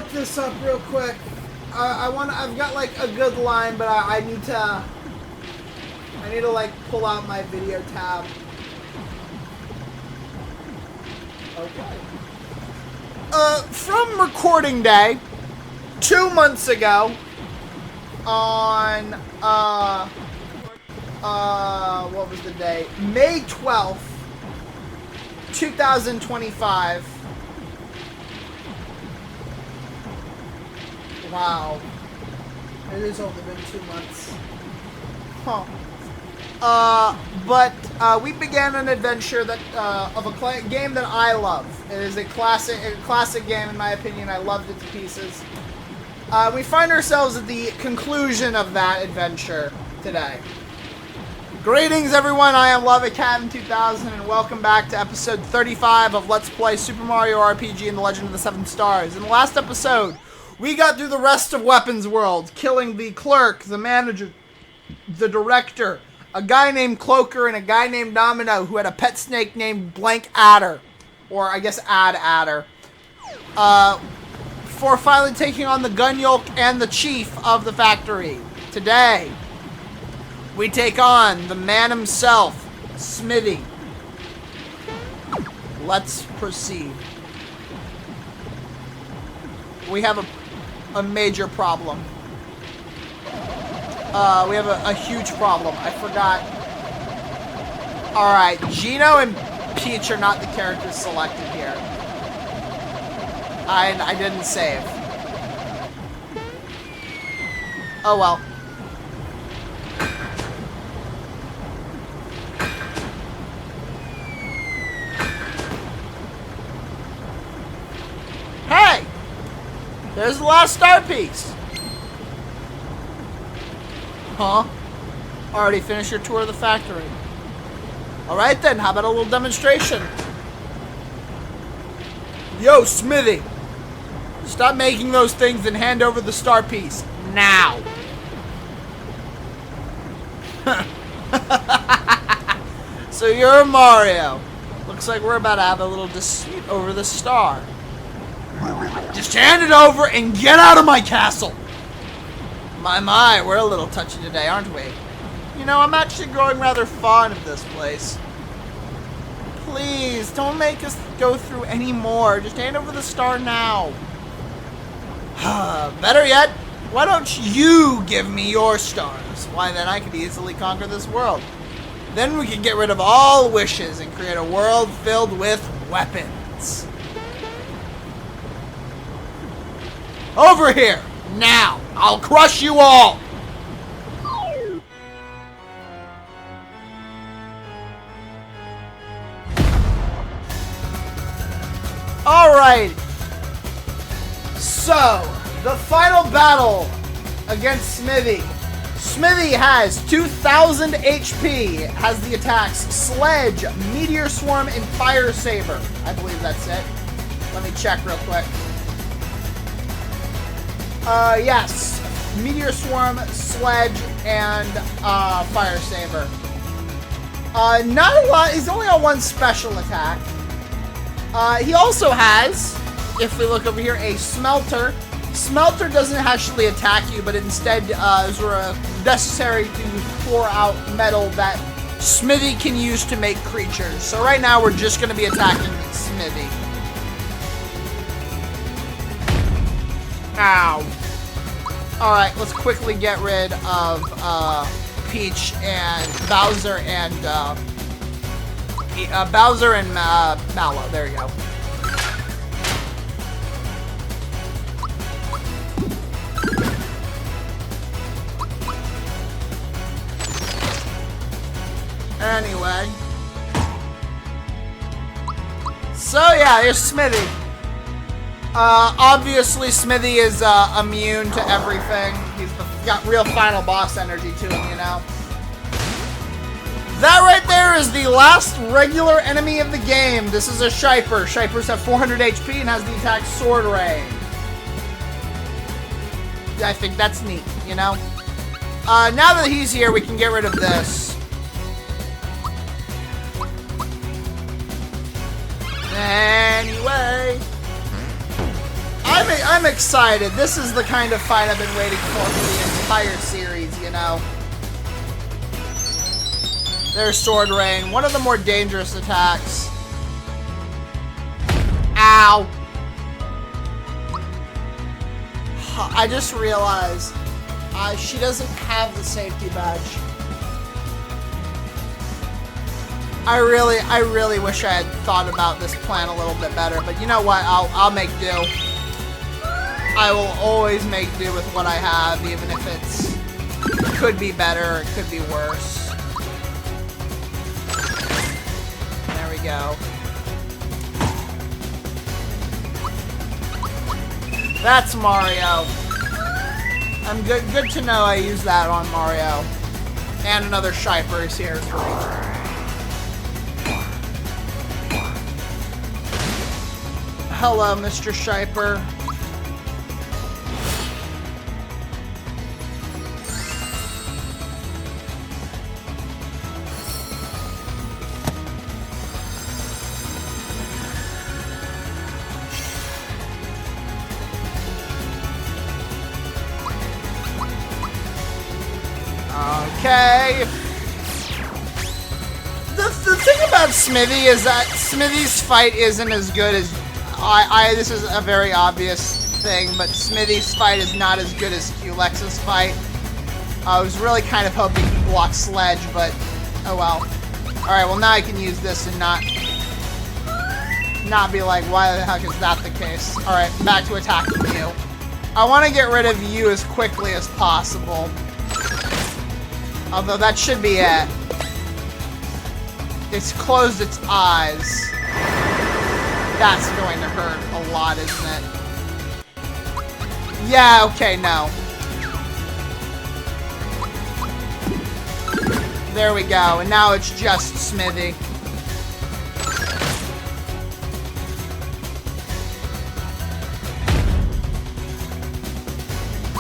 look this up real quick. I've got like a good line, but I need to like pull out my video tab. Okay. From recording day, 2 months ago, on what was the day? May 12th, 2025. Wow. It has only been 2 months. Huh. But we began an adventure that of a game that I love. It is a classic game in my opinion. I loved it to pieces. We find ourselves at the conclusion of that adventure today. Greetings everyone, I am LoveItCaptain2000 and welcome back to episode 35 of Let's Play Super Mario RPG and the Legend of the Seven Stars. In the last episode, we got through the rest of Weapons World, killing the clerk, the manager, the director, a guy named Cloaker, and a guy named Domino who had a pet snake named Blank Adder. Or I guess Adder. Before finally taking on the Gunyolk and the chief of the factory. Today, we take on the man himself, Smithy. Let's proceed. We have a major problem. We have a huge problem. I forgot. Alright, Gino and Peach are not the characters selected here. I didn't save. Oh well. Hey! There's the last star piece. Huh? Already finished your tour of the factory. Alright then, how about a little demonstration? Yo, Smithy! Stop making those things and hand over the star piece. Now! So you're Mario. Looks like we're about to have a little dispute over the star. Just hand it over and get out of my castle! My, we're a little touchy today, aren't we? You know, I'm actually growing rather fond of this place. Please, don't make us go through any more. Just hand over the star now. Better yet, why don't you give me your stars? Why, then I could easily conquer this world. Then we could get rid of all wishes and create a world filled with weapons. Over here! Now! I'll crush you all! Alright! So, the final battle against Smithy. Smithy has 2,000 HP, has the attacks Sledge, Meteor Swarm, and Fire Saber. I believe that's it. Let me check real quick. Yes. Meteor Swarm, Sledge, and, Fire Saber. Not a lot. He's only on one special attack. He also has, if we look over here, a Smelter. Smelter doesn't actually attack you, but instead, is necessary to pour out metal that Smithy can use to make creatures. So right now, we're just going to be attacking Smithy. Ow. Alright, let's quickly get rid of Peach and Bowser and Mallow. There you go. Anyway. So yeah, here's Smithy. Obviously Smithy is immune to everything. He's got real final boss energy to him, you know. That right there is the last regular enemy of the game. This is a Shiper. Shipers have 400 HP and has the attack Sword Ray. I think that's neat, you know. Now that he's here, we can get rid of this. Anyway, I'm excited. This is the kind of fight I've been waiting for the entire series, you know. There's Sword Rain, one of the more dangerous attacks. Ow! I just realized she doesn't have the safety badge. I really wish I had thought about this plan a little bit better, but you know what? I'll make do. I will always make do with what I have, even if it could be better, it could be worse. There we go. That's Mario. I'm good to know I use that on Mario. And another Shiper is here. Hello, Mr. Shiper. Okay. The thing about Smithy is that Smithy's fight isn't as good as this is a very obvious thing, but Smithy's fight is not as good as Qlex's fight. I was really kind of hoping he'd block Sledge, but oh well. Alright, well now I can use this and not be like, why the heck is that the case? Alright, back to attacking you. I want to get rid of you as quickly as possible. Although that should be it. It's closed its eyes. That's going to hurt a lot, isn't it? Yeah, okay, no. There we go, and now it's just Smithy.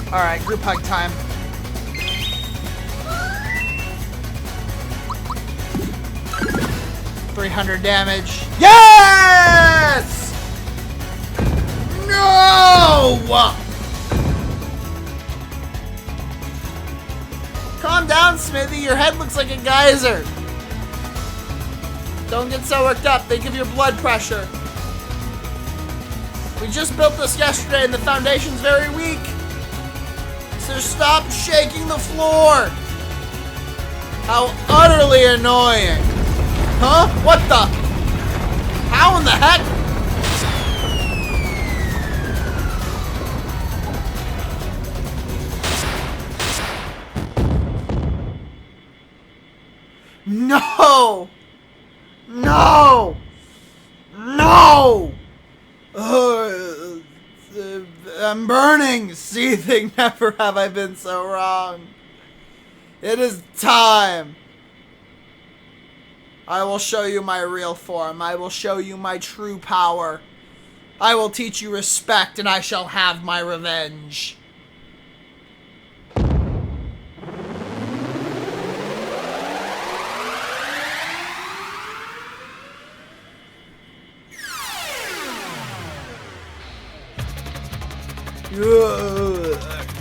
Alright, group hug time. 300 damage. Yes! No! Calm down, Smithy. Your head looks like a geyser. Don't get so worked up. Think of your blood pressure. We just built this yesterday and the foundation's very weak. So stop shaking the floor. How utterly annoying. Huh? What the? How in the heck? No! No! No! I'm burning, seething. Never have I been so wrong. It is time. I will show you my real form. I will show you my true power. I will teach you respect, and I shall have my revenge.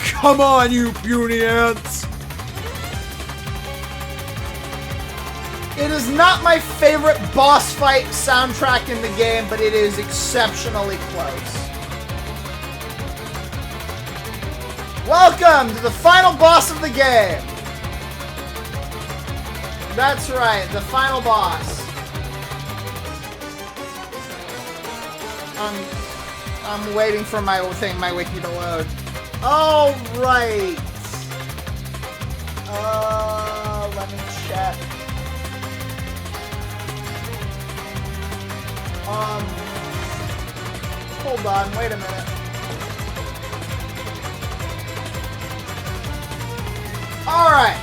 Come on, you puny ants! It is not my favorite boss fight soundtrack in the game, but it is exceptionally close. Welcome to the final boss of the game! That's right, the final boss. I'm waiting for my wiki to load. All right. Let me check. Hold on, wait a minute. Alright.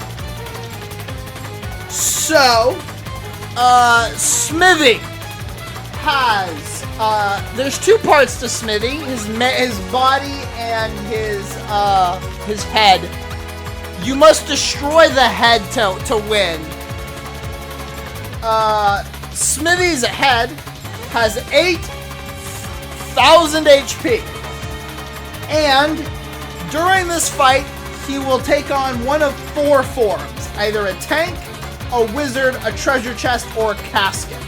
So, Smithy has, there's two parts to Smithy, his body and his head. You must destroy the head to win. Smithy's head has 8,000 HP. And during this fight, he will take on one of 4 forms. Either a tank, a wizard, a treasure chest, or a casket.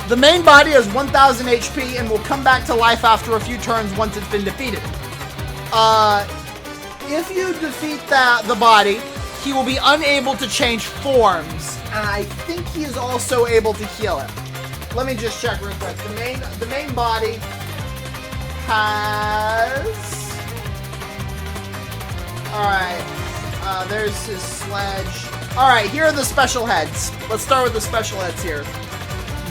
The main body has 1000 HP and will come back to life after a few turns once it's been defeated. If you defeat the body, he will be unable to change forms. And I think he is also able to heal it. Let me just check real quick. The main body has... Alright, there's his sledge. Alright, here are the special heads. Let's start with the special heads here.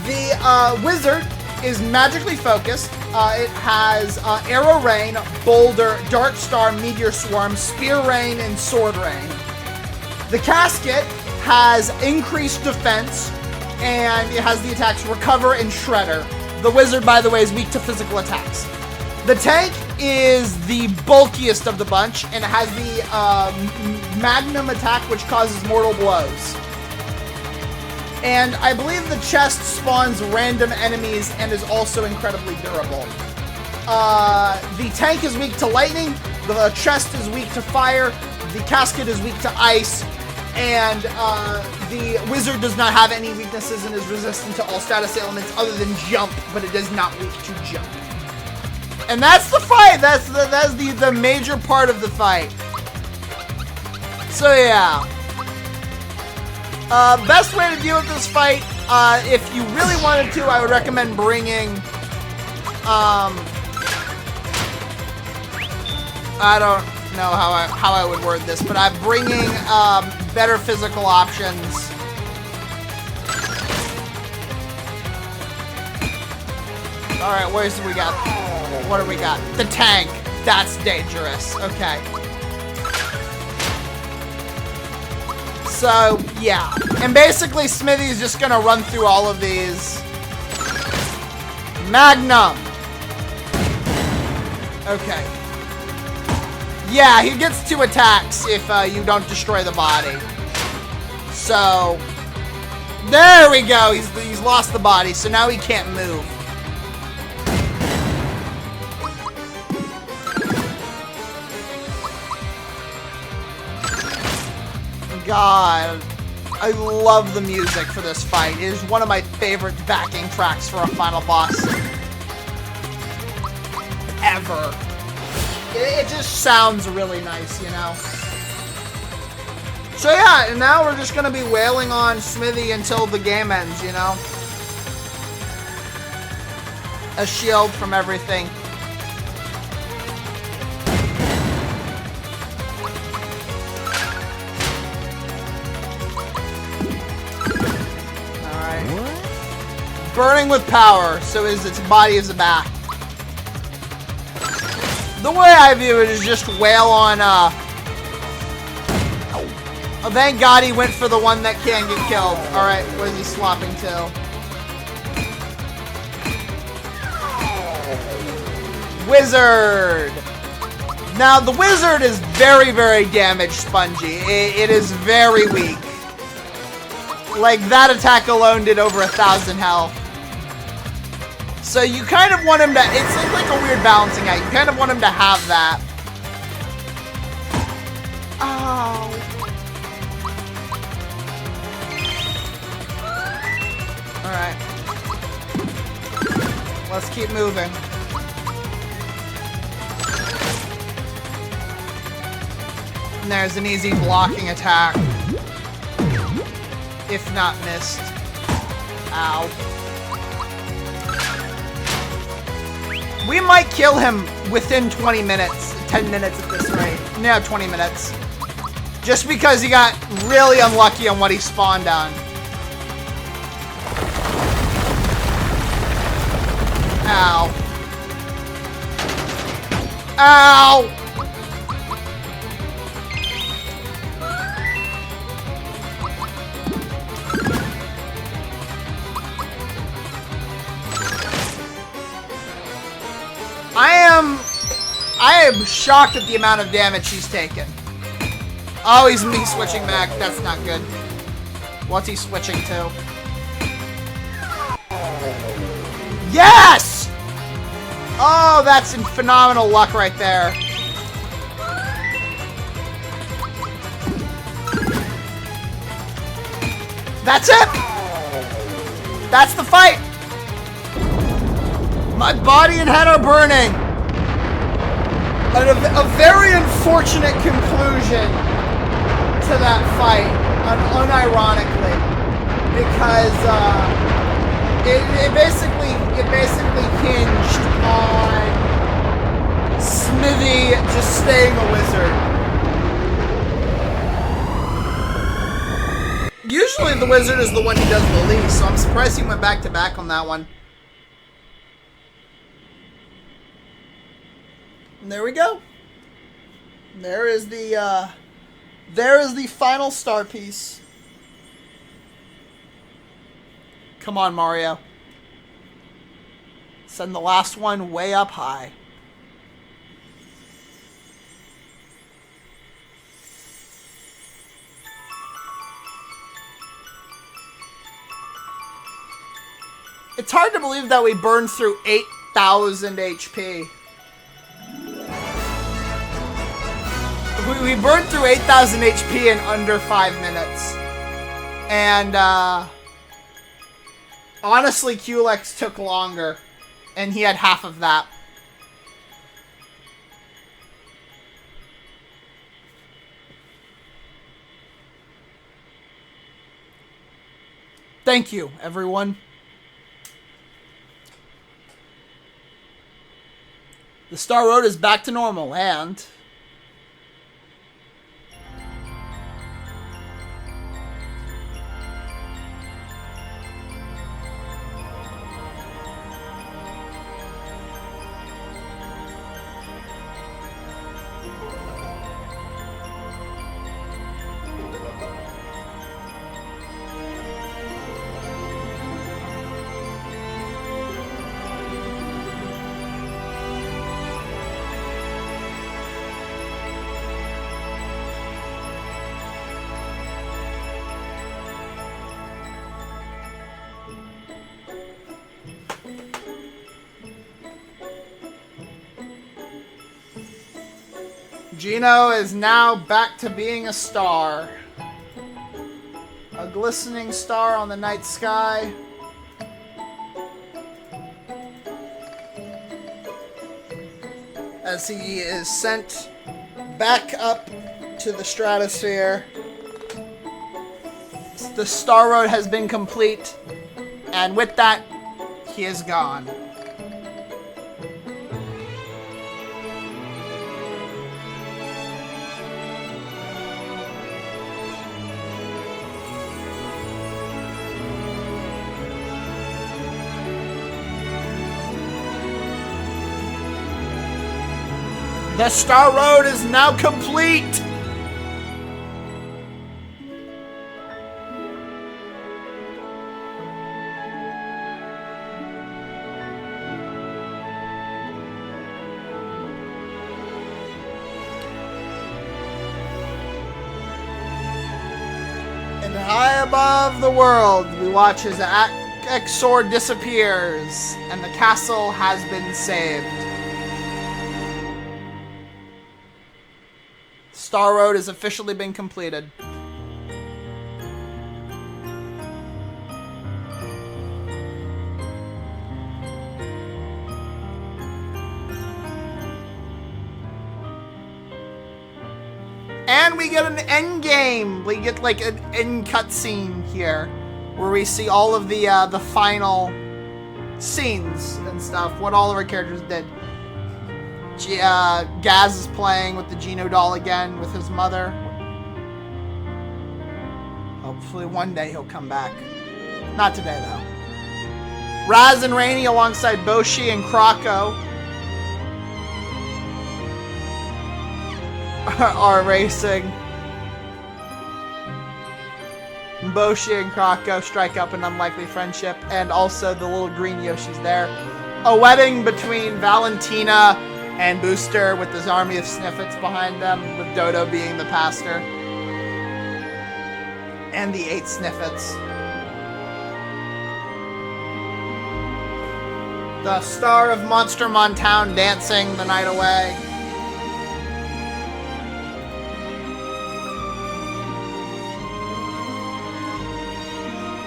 The wizard is magically focused. It has Arrow Rain, Boulder, Dark Star, Meteor Swarm, Spear Rain, and Sword Rain. The casket has increased defense, and it has the attacks Recover and Shredder. The wizard, by the way, is weak to physical attacks. The tank is the bulkiest of the bunch, and it has the Magnum attack, which causes mortal blows. And I believe the chest spawns random enemies and is also incredibly durable. The tank is weak to lightning, the chest is weak to fire, the casket is weak to ice, and the wizard does not have any weaknesses and is resistant to all status ailments other than jump, but it is not weak to jump. And that's the fight. That's the major part of the fight. So yeah. Best way to deal with this fight, if you really wanted to, I would recommend bringing, I don't know how I would word this, but I'm bringing, better physical options. Alright, what do we got? The tank. That's dangerous. Okay. So, yeah. And basically, Smithy's just gonna run through all of these. Magnum. Okay. Yeah, he gets 2 attacks if you don't destroy the body. So, there we go. He's lost the body, so now he can't move. God, I love the music for this fight. It is one of my favorite backing tracks for a final boss ever. It just sounds really nice, you know? So yeah, and now we're just gonna be wailing on Smithy until the game ends, you know? A shield from everything. Burning with power, so its body is the back. The way I view it is just wail on, oh, thank God he went for the one that can get killed. Alright, what is he swapping to? Wizard! Now, the wizard is very, very damage spongy. It is very weak. Like, that attack alone did over 1,000 health. So you kind of want him to, it's like a weird balancing act. You kind of want him to have that. Oh. Alright. Let's keep moving. And there's an easy blocking attack. If not missed. Ow. We might kill him within 20 minutes. 10 minutes at this rate. No, 20 minutes. Just because he got really unlucky on what he spawned on. Ow. Ow! I am shocked at the amount of damage he's taken. Oh, he's me switching back. That's not good. What's he switching to? Yes! Oh, that's phenomenal luck right there. That's it! That's the fight! My body and head are burning! A very unfortunate conclusion to that fight, unironically, because it basically hinged on Smithy just staying a wizard. Usually the wizard is the one who does the least, so I'm surprised he went back to back on that one. And there we go. There is the final star piece. Come on, Mario. Send the last one way up high. It's hard to believe that we burned through 8,000 HP. We burned through 8,000 HP in under 5 minutes. And, honestly, Culex took longer. And he had half of that. Thank you, everyone. The Star Road is back to normal, and... Gino is now back to being a star. A glistening star on the night sky. As he is sent back up to the stratosphere. The Star Road has been complete. And with that, he is gone. The Star Road is now complete! And high above the world, we watch as Exor disappears, and the castle has been saved. Star Road has officially been completed. And we get an end game. We get like an end cutscene here, where we see all of the final scenes and stuff. What all of our characters did. Gaz is playing with the Geno doll again with his mother. Hopefully one day he'll come back. Not today, though. Raz and Rainy alongside Boshi and Krako are racing. Boshi and Krako strike up an unlikely friendship, and also the little green Yoshi's there. A wedding between Valentina and Booster with his army of Sniffets behind them, with Dodo being the pastor. And the 8 Sniffets. The star of Monster Montown dancing the night away.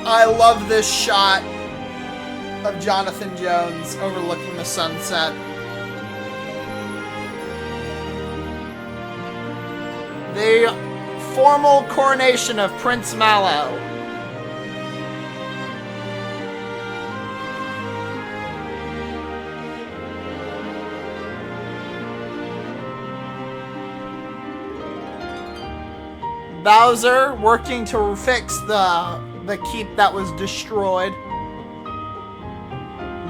I love this shot of Jonathan Jones overlooking the sunset. The formal coronation of Prince Mallow. Bowser working to fix the keep that was destroyed.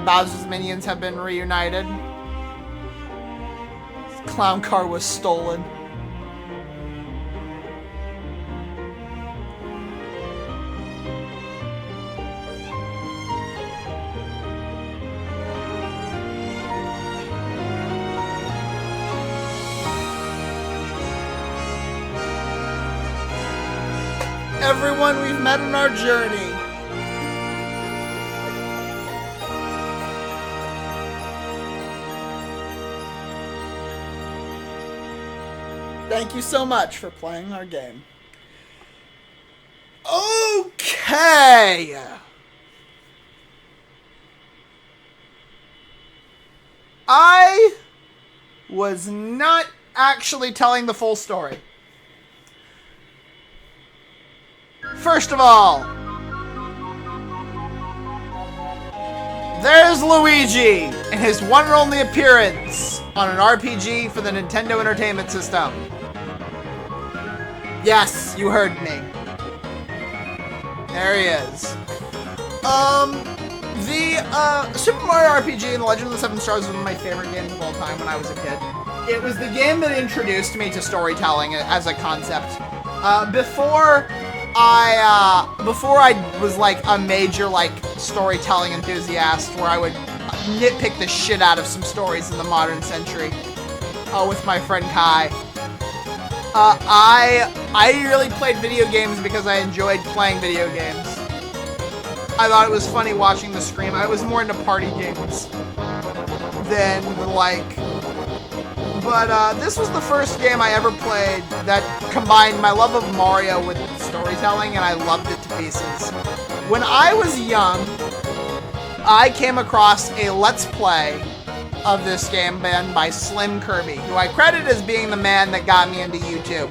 Bowser's minions have been reunited. His clown car was stolen. Everyone we've met in our journey. Thank you so much for playing our game. Okay. I was not actually telling the full story. First of all, there's Luigi in his one and only appearance on an RPG for the Nintendo Entertainment System. Yes, you heard me. There he is. The Super Mario RPG and The Legend of the Seven Stars was one of my favorite games of all time when I was a kid. It was the game that introduced me to storytelling as a concept. Before I was like a major like storytelling enthusiast, where I would nitpick the shit out of some stories in the modern century with my friend Kai. I really played video games because I enjoyed playing video games. I thought it was funny watching the screen. I was more into party games than like. But this was the first game I ever played that combined my love of Mario with storytelling, and I loved it to pieces. When I was young, I came across a Let's Play of this game done by Slim Kirby, who I credit as being the man that got me into YouTube.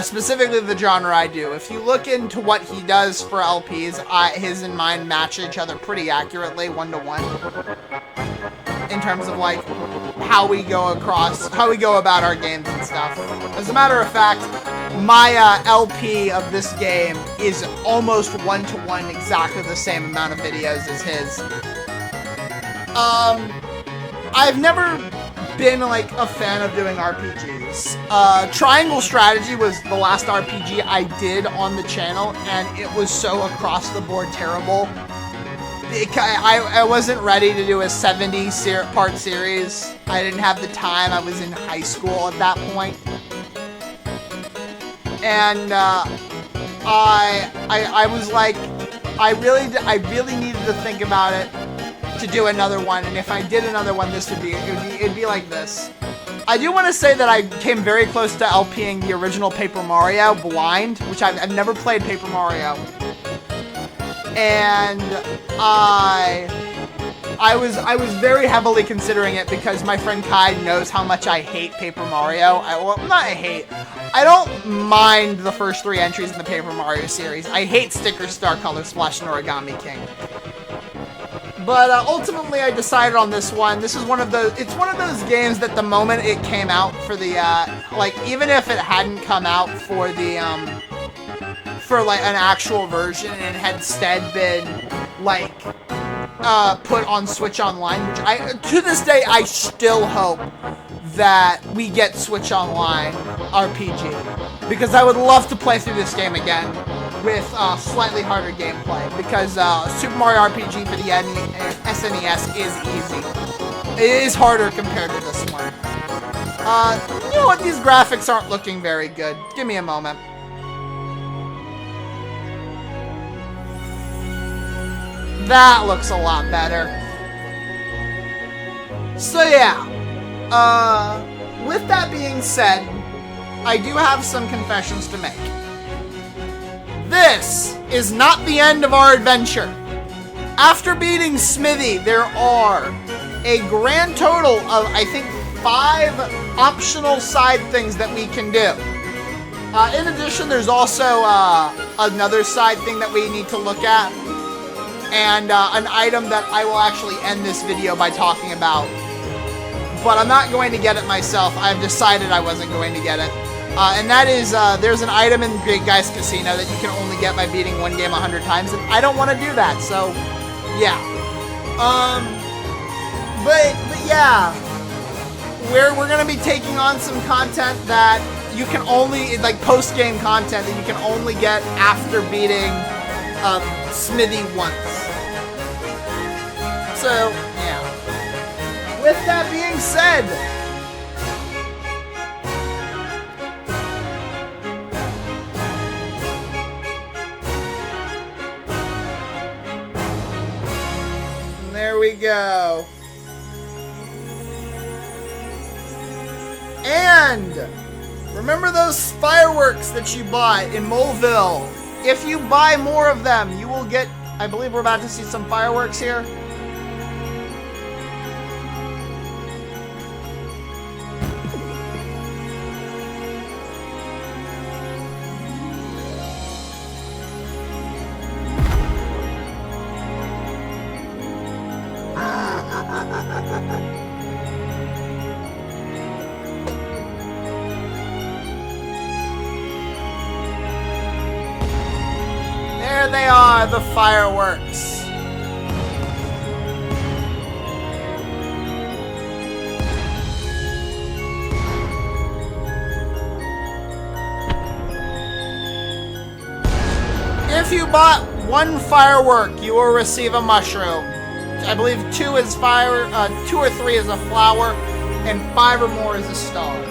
Specifically the genre I do. If you look into what he does for LPs, his and mine match each other pretty accurately, 1-to-1. In terms of like how we go about our games and stuff. As a matter of fact, my LP of this game is almost 1-to-1, exactly the same amount of videos as his. I've never been like a fan of doing RPGs. Triangle Strategy was the last RPG I did on the channel, and it was so across the board terrible. I wasn't ready to do a 70-part series. I didn't have the time. I was in high school at that point. And I was like, I really needed to think about it to do another one. And if I did another one, it'd be like this. I do want to say that I came very close to LPing the original Paper Mario blind, which I've never played Paper Mario. And I was very heavily considering it because my friend Kai knows how much I hate Paper Mario. I don't mind the first 3 entries in the Paper Mario series. I hate Sticker Star, Color Splash, and Origami King. But ultimately, I decided on this one. It's one of those games that the moment it came out for the like, even if it hadn't come out for the for like an actual version and had instead been like put on Switch Online, which to this day I still hope that we get Switch Online RPG, because I would love to play through this game again with slightly harder gameplay, because Super Mario RPG for the SNES is easy. It is harder compared to this one. You know what? These graphics aren't looking very good. Give me a moment. That looks a lot better. So yeah, with that being said, I do have some confessions to make. This is not the end of our adventure. After beating Smithy, there are a grand total of, I think, 5 optional side things that we can do. In addition, there's also another side thing that we need to look at, and an item that I will actually end this video by talking about. But I'm not going to get it myself. I've decided I wasn't going to get it. And that is, there's an item in Great Guys Casino that you can only get by beating one game 100 times, and I don't want to do that, so, yeah. But yeah, we're going to be taking on some content that you can only, like post-game content that you can only get after beating Smithy once. So, yeah. With that being said, there we go. And remember those fireworks that you bought in Moleville? If you buy more of them, you will get, I believe we're about to see some fireworks here. There they are, the fireworks. If you bought 1 firework, you will receive a mushroom. I believe 2 is fire, 2 or 3 is a flower, and 5 or more is a star.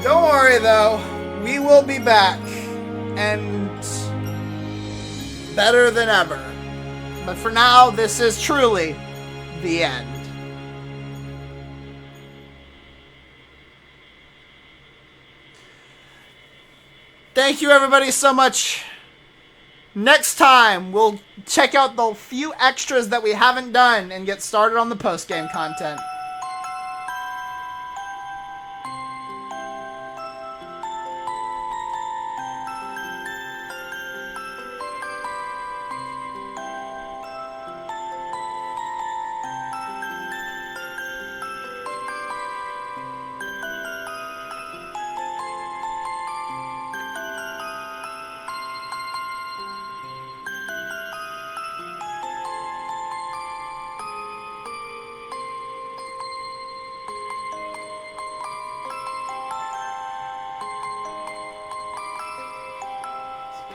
Don't worry though, we will be back, and better than ever. But for now, this is truly the end. Thank you everybody so much. Next time, we'll check out the few extras that we haven't done and get started on the post-game content.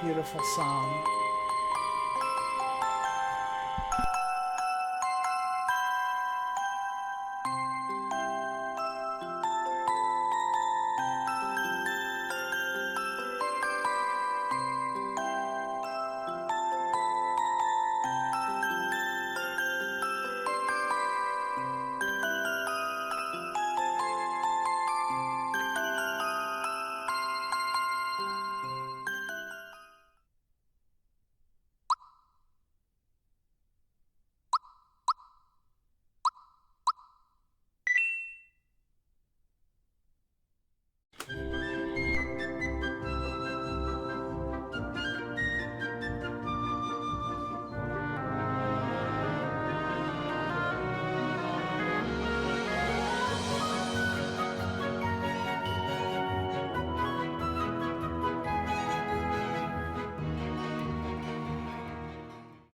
Beautiful song.